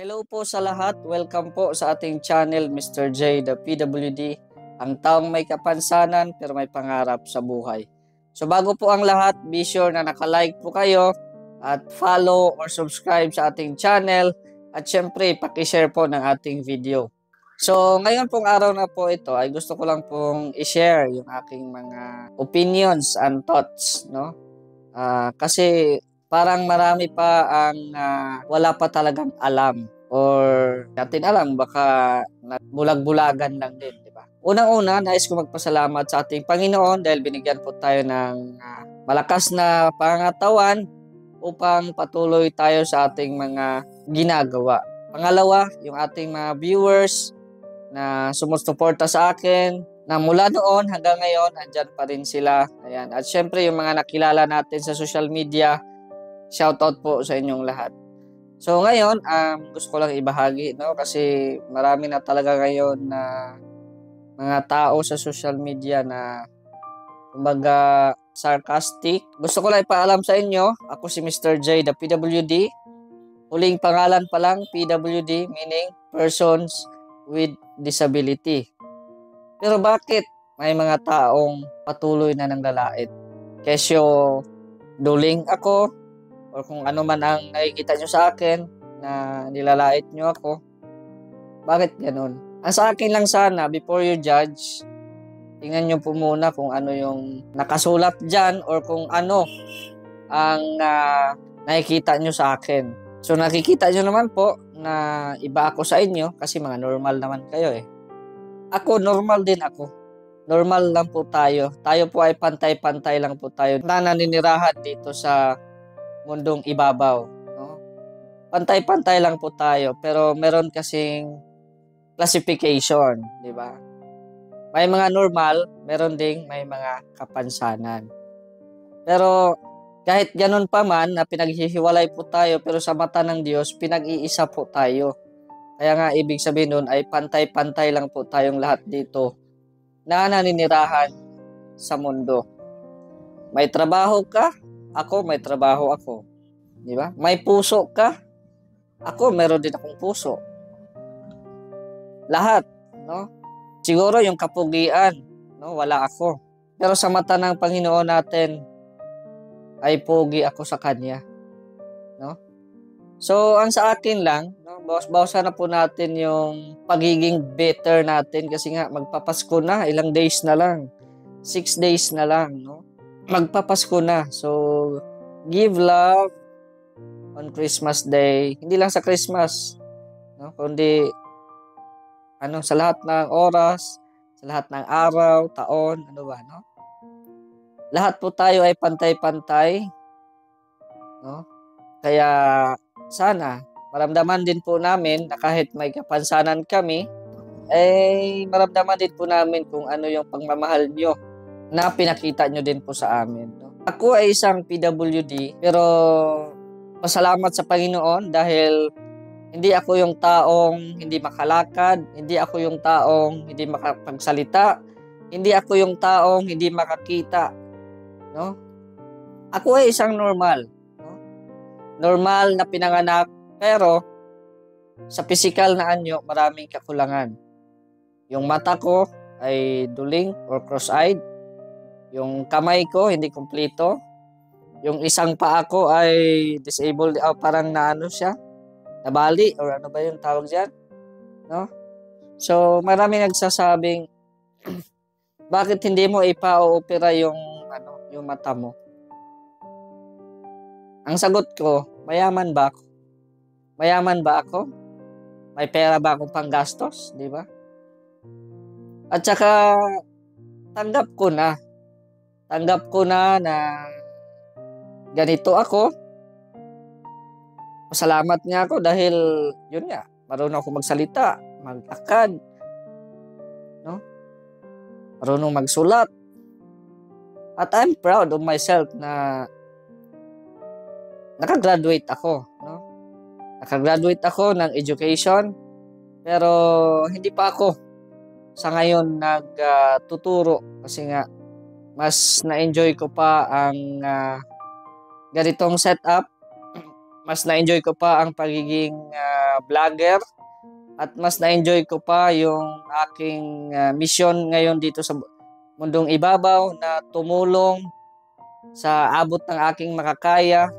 Hello po sa lahat. Welcome po sa ating channel, Mr. J, the PWD, ang taong may kapansanan pero may pangarap sa buhay. So bago po ang lahat, be sure na nakalike po kayo at follow or subscribe sa ating channel at syempre pakishare po ng ating video. So ngayon pong araw na po ito ay gusto ko lang pong i-share yung aking mga opinions and thoughts, no? Kasi parang marami pa ang wala pa talagang alam or natin alam baka bulag-bulagan lang din, di ba? Unang-una, nais ko magpasalamat sa ating Panginoon dahil binigyan po tayo ng malakas na pangatawan upang patuloy tayo sa ating mga ginagawa. Pangalawa, yung ating mga viewers na sumusuporta sa akin, na mula noon hanggang ngayon, andyan pa rin sila. Ayan. At syempre, yung mga nakilala natin sa social media, shoutout po sa inyong lahat. So ngayon, gusto ko lang ibahagi, no? Kasi marami na talaga ngayon na mga tao sa social media na kumbaga sarcastic. Gusto ko lang ipaalam sa inyo, ako si Mr. J, the PWD. Huling pangalan pa lang, PWD, meaning Persons with Disability. Pero bakit may mga taong patuloy na nanglalait? Kesyo duling ako o kung ano man ang nakikita nyo sa akin na nilalait nyo ako. Bakit ganun? Ang sa akin lang sana, before you judge, tingnan nyo po muna kung ano yung nakasulat dyan or kung ano ang nakikita nyo sa akin. So nakikita nyo naman po na iba ako sa inyo kasi mga normal naman kayo eh. Ako, normal din ako. Normal lang po tayo. Tayo po ay pantay-pantay lang po tayo na naninirahan dito sa mundong ibabaw. No? Pantay-pantay lang po tayo. Pero meron kasing classification. Di ba? May mga normal, meron ding may mga kapansanan. Pero kahit ganun pa man na pinaghihiwalay po tayo, pero sa mata ng Diyos, pinag-iisa po tayo. Kaya nga, ibig sabihin nun ay pantay-pantay lang po tayong lahat dito na naninirahan sa mundo. May trabaho ka, ako may trabaho ako. Di ba? May puso ka, ako meron din akong puso. Lahat, no? Siguro yung kapugian, no? Wala ako. Pero sa mata ng Panginoon natin, ay pogi ako sa Kanya. No? So, ang sa akin lang, no, bawas-bawasan na po natin yung pagiging better natin kasi nga magpapasko na, ilang days na lang. 6 days na lang, no? Magpapasko na. So, give love on Christmas Day. Hindi lang sa Christmas, no? Kundi sa lahat ng oras, sa lahat ng araw, taon, no? Lahat po tayo ay pantay-pantay, no? Kaya sana maramdaman din po namin na kahit may kapansanan kami, maramdaman din po namin kung ano yung pagmamahal nyo na pinakita nyo din po sa amin. No? Ako ay isang PWD, pero pasalamat sa Panginoon dahil hindi ako yung taong hindi makalakad, hindi ako yung taong hindi makapagsalita, hindi ako yung taong hindi makakita. No? Ako ay isang normal. Normal na pinanganak, pero sa physical na anyo, maraming kakulangan. Yung mata ko ay duling or cross-eyed. Yung kamay ko hindi kumpleto. Yung isang paa ko ay disabled, parang siya, nabali, or ano ba yung tawag dyan? No? So, maraming nagsasabing, bakit hindi mo ipa-opera yung mata mo? Ang sagot ko, mayaman ba ako? Mayaman ba ako? May pera ba akong panggastos? Di ba? At saka, tanggap ko na ganito ako. Pasalamat niya ako dahil, yun nga, marunong ako magsalita, maglakad, no? Marunong magsulat. At I'm proud of myself na nakagraduate ako, no? Nakagraduate ako ng education, pero hindi pa ako sa ngayon nagtuturo kasi nga mas na-enjoy ko pa ang ganitong setup. mas na-enjoy ko pa ang pagiging vlogger at mas na-enjoy ko pa yung aking mission ngayon dito sa mundong ibabaw na tumulong sa abot ng aking makakaya,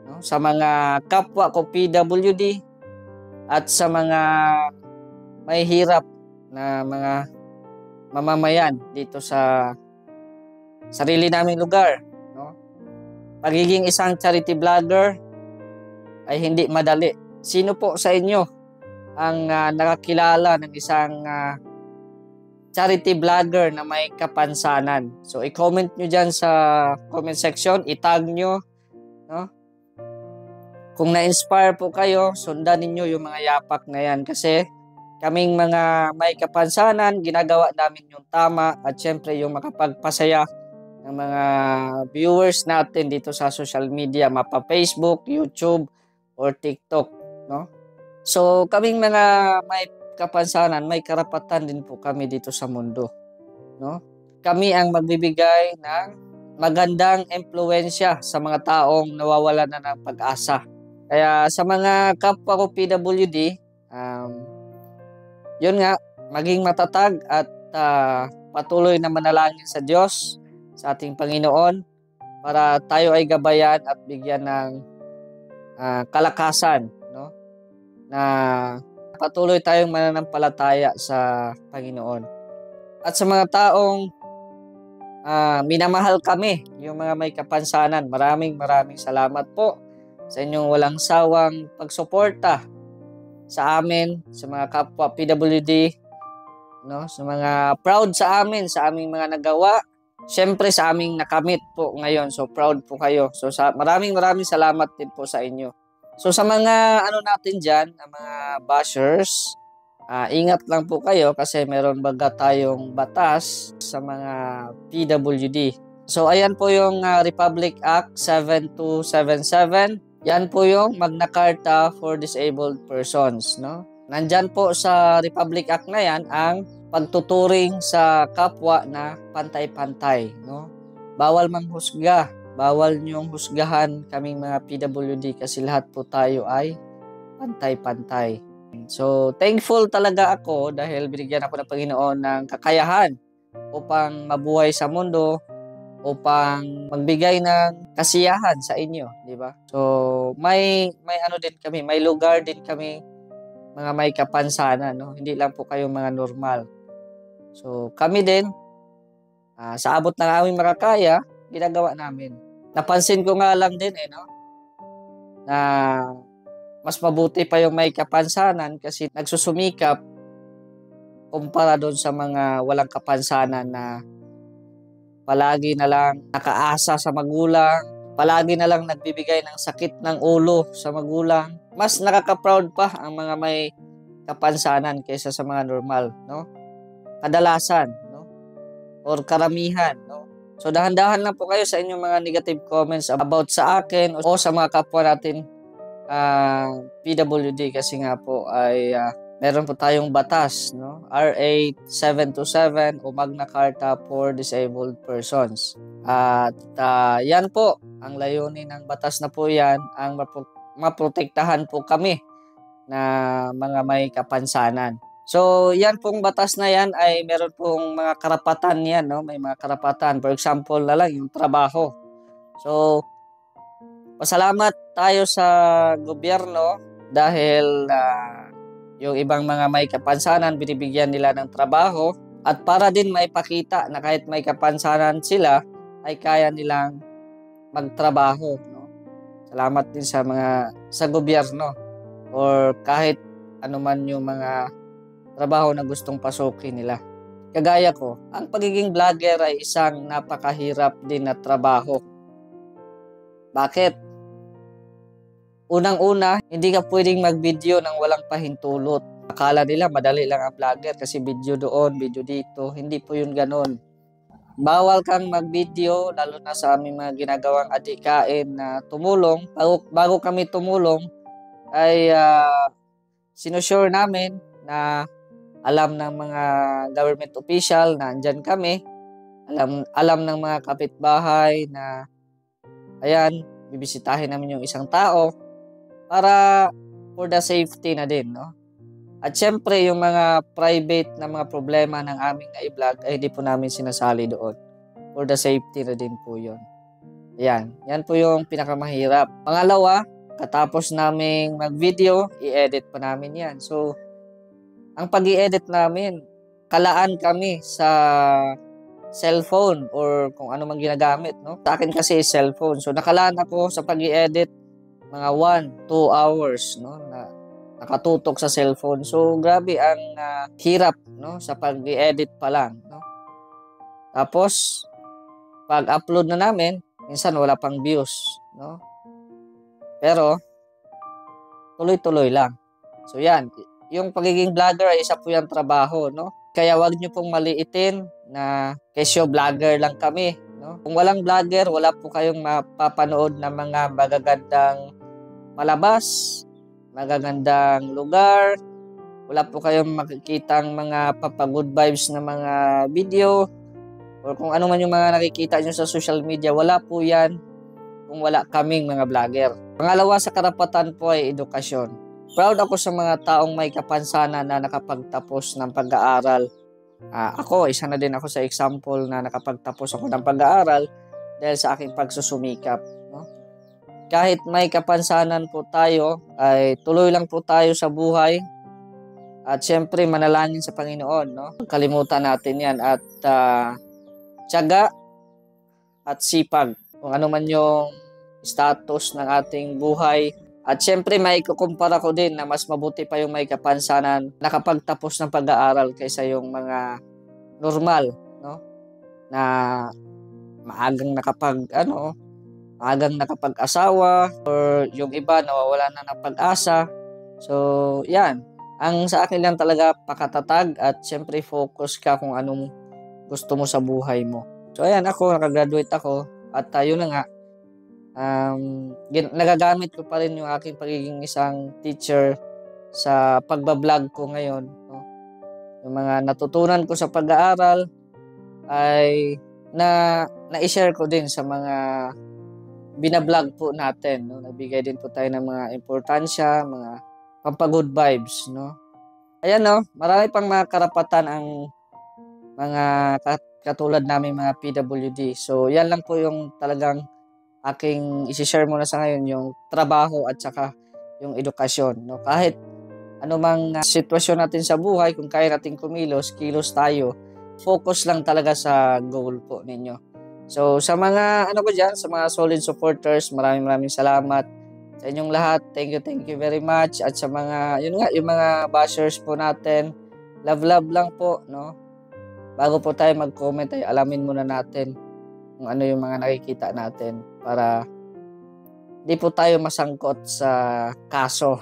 no, sa mga kapwa ko PWD at sa mga may hirap na mga mamamayan dito sa sarili naming lugar, no. Pagiging isang charity vlogger ay hindi madali. Sino po sa inyo ang nakakilala ng isang charity vlogger na may kapansanan? So i-comment nyo dyan sa comment section, itag nyo, no? Kung na-inspire po kayo, sundan ninyo yung mga yapak na yan kasi kaming mga may kapansanan, ginagawa namin yung tama at syempre yung makapagpasaya ng mga viewers natin dito sa social media, mapa Facebook, YouTube, or TikTok, no? So, kaming mga may kapansanan, may karapatan din po kami dito sa mundo, no? Kami ang magbibigay ng magandang impluwensya sa mga taong nawawalan na ng pag-asa. Kaya sa mga kapwa ko PWD, yun nga, maging matatag at patuloy na manalangin sa Diyos, sa ating Panginoon, para tayo ay gabayan at bigyan ng kalakasan, no? Na patuloy tayong mananampalataya sa Panginoon. At sa mga taong minamahal kami, yung mga may kapansanan, maraming salamat po sa inyong walang sawang pagsuporta sa amin, sa mga kapwa PWD, no? Sa mga proud sa amin, sa aming mga nagawa, syempre sa aming nakamit po ngayon. So proud po kayo. So maraming salamat din po sa inyo. So sa mga natin dyan, mga bashers, ingat lang po kayo kasi meron baga tayong batas sa mga PWD. So ayan po yung Republic Act 7277. Yan po yung Magna Carta for Disabled Persons, no? Nandyan po sa Republic Act na yan ang pagtuturing sa kapwa na pantay-pantay, no? Bawal manghusga, bawal niyong husgahan kaming mga PWD kasi lahat po tayo ay pantay-pantay. So, thankful talaga ako dahil binigyan ako ng Panginoon ng kakayahan upang mabuhay sa mundo, upang magbigay ng kasiyahan sa inyo, di ba? So, may din kami, may lugar din kami, mga may kapansanan, no? Hindi lang po kayong mga normal. So, kami din, sa abot ng aming makakaya, ginagawa namin. Napansin ko nga lang din, no? Na mas mabuti pa yung may kapansanan kasi nagsusumikap kumpara doon sa mga walang kapansanan na palagi na lang nakaasa sa magulang, palagi na lang nagbibigay ng sakit ng ulo sa magulang. Mas nakaka-proud pa ang mga may kapansanan kaysa sa mga normal, no? Kadalasan, no? Or karamihan, no? So dahan-dahan lang po kayo sa inyong mga negative comments about sa akin o sa mga kapwa natin PWD kasi nga po ay meron po tayong batas, no? RA 727 o Magna Carta for Disabled Persons. At yan po, ang layunin ng batas na po yan, ang maprotektahan po kami na mga may kapansanan. So, yan pong batas na yan ay meron pong mga karapatan yan, no? May mga karapatan. For example na lang, yung trabaho. So, pasalamat tayo sa gobyerno dahil yung ibang mga may kapansanan, binibigyan nila ng trabaho at para din maipakita na kahit may kapansanan sila, ay kaya nilang magtrabaho, no? Salamat din sa gobyerno or kahit anuman yung mga trabaho na gustong pasukin nila. Kagaya ko, ang pagiging vlogger ay isang napakahirap din na trabaho. Bakit? Unang-una, hindi ka pwedeng mag-video nang walang pahintulot. Akala nila madali lang ang vlogger kasi video doon, video dito. Hindi po yun ganon. Bawal kang mag-video, lalo na sa aming mga ginagawang adikain na tumulong. Bago kami tumulong, ay sinusure namin na alam ng mga government official na andyan kami. Alam ng mga kapitbahay na ayan, bibisitahin namin yung isang tao. para for the safety na din, no? At syempre, yung mga private na mga problema ng aming na-vlog ay hindi po namin sinasali doon. For the safety na din po yun. Ayan. Yan po yung pinakamahirap. Pangalawa, katapos naming mag-video, i-edit pa namin yan. So, ang pag-i-edit namin, kalaan kami sa cellphone or kung ano man ginagamit, no? Sa akin kasi cellphone. So, nakalaan ako sa pag-i-edit mga 1-2 hours, no? Nakatutok sa cellphone. So, grabe ang hirap, no? Sa pag-i-edit pa lang, no? Tapos, pag-upload na namin, minsan wala pang views, no? Pero, tuloy-tuloy lang. So, yan. Yung pagiging vlogger ay isa po yung trabaho, no? Kaya wag nyo pong maliitin na kesyo vlogger lang kami, no? Kung walang vlogger, wala po kayong mapapanood na mga magagandang malabas, magagandang lugar, wala po kayong makikitang mga papagood vibes na mga video, or kung ano man yung mga nakikita nyo sa social media, wala po yan kung wala kaming mga vlogger. Pangalawa sa karapatan po ay edukasyon. Proud ako sa mga taong may kapansanan na nakapagtapos ng pag-aaral. Ako, isa na din ako sa example na nakapagtapos ako ng pag-aaral dahil sa aking pagsusumikap. No? Kahit may kapansanan po tayo, ay tuloy lang po tayo sa buhay. At syempre, manalangin sa Panginoon. No? Kalimutan natin yan. At tiyaga at sipag. Kung ano man yung status ng ating buhay. At syempre, may kukumpara ko din na mas mabuti pa yung may kapansanan nakapagtapos ng pag-aaral kaysa yung mga normal. No? Na maagang nakapag-asawa or yung iba nawawala na ng pag-asa. So, yan. Ang sa akin lang talaga pakatatag at syempre focus ka kung anong gusto mo sa buhay mo. So, ayan ako, nakagraduate ako at tayo na nga. Nagagamit ko pa rin yung aking pagiging isang teacher sa pagbablog ko ngayon. No? Yung mga natutunan ko sa pag-aaral ay na-share ko din sa mga binablog po natin, no? Nabigay din po tayo ng mga importansya, mga pampagood vibes, no? Ayan, no? Marami pang mga karapatan ang mga katulad namin mga PWD. So, yan lang po yung talagang aking isi-share muna sa ngayon, yung trabaho at saka yung edukasyon, no? Kahit anumang sitwasyon natin sa buhay, kung kaya natin kilos tayo. Focus lang talaga sa goal po ninyo. So, sa mga sa mga solid supporters, maraming salamat sa inyong lahat. Thank you very much. At sa mga, yung mga bashers po natin, love lang po, no? Bago po tayo mag-comment, ay alamin muna natin kung ano yung mga nakikita natin para di po tayo masangkot sa kaso.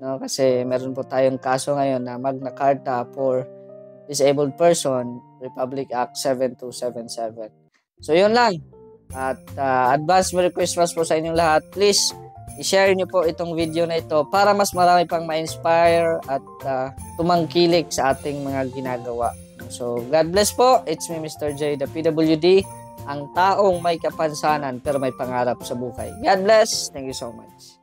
No? Kasi meron po tayong kaso ngayon na Magna Carta for Disabled Person, Republic Act 7277. So, yun lang. At advance Merry Christmas po sa inyong lahat. Please, i-share nyo po itong video na ito para mas marami pang ma-inspire at tumangkilik sa ating mga ginagawa. So, God bless po. It's me, Mr. J, the PWD, ang taong may kapansanan pero may pangarap sa buhay. God bless. Thank you so much.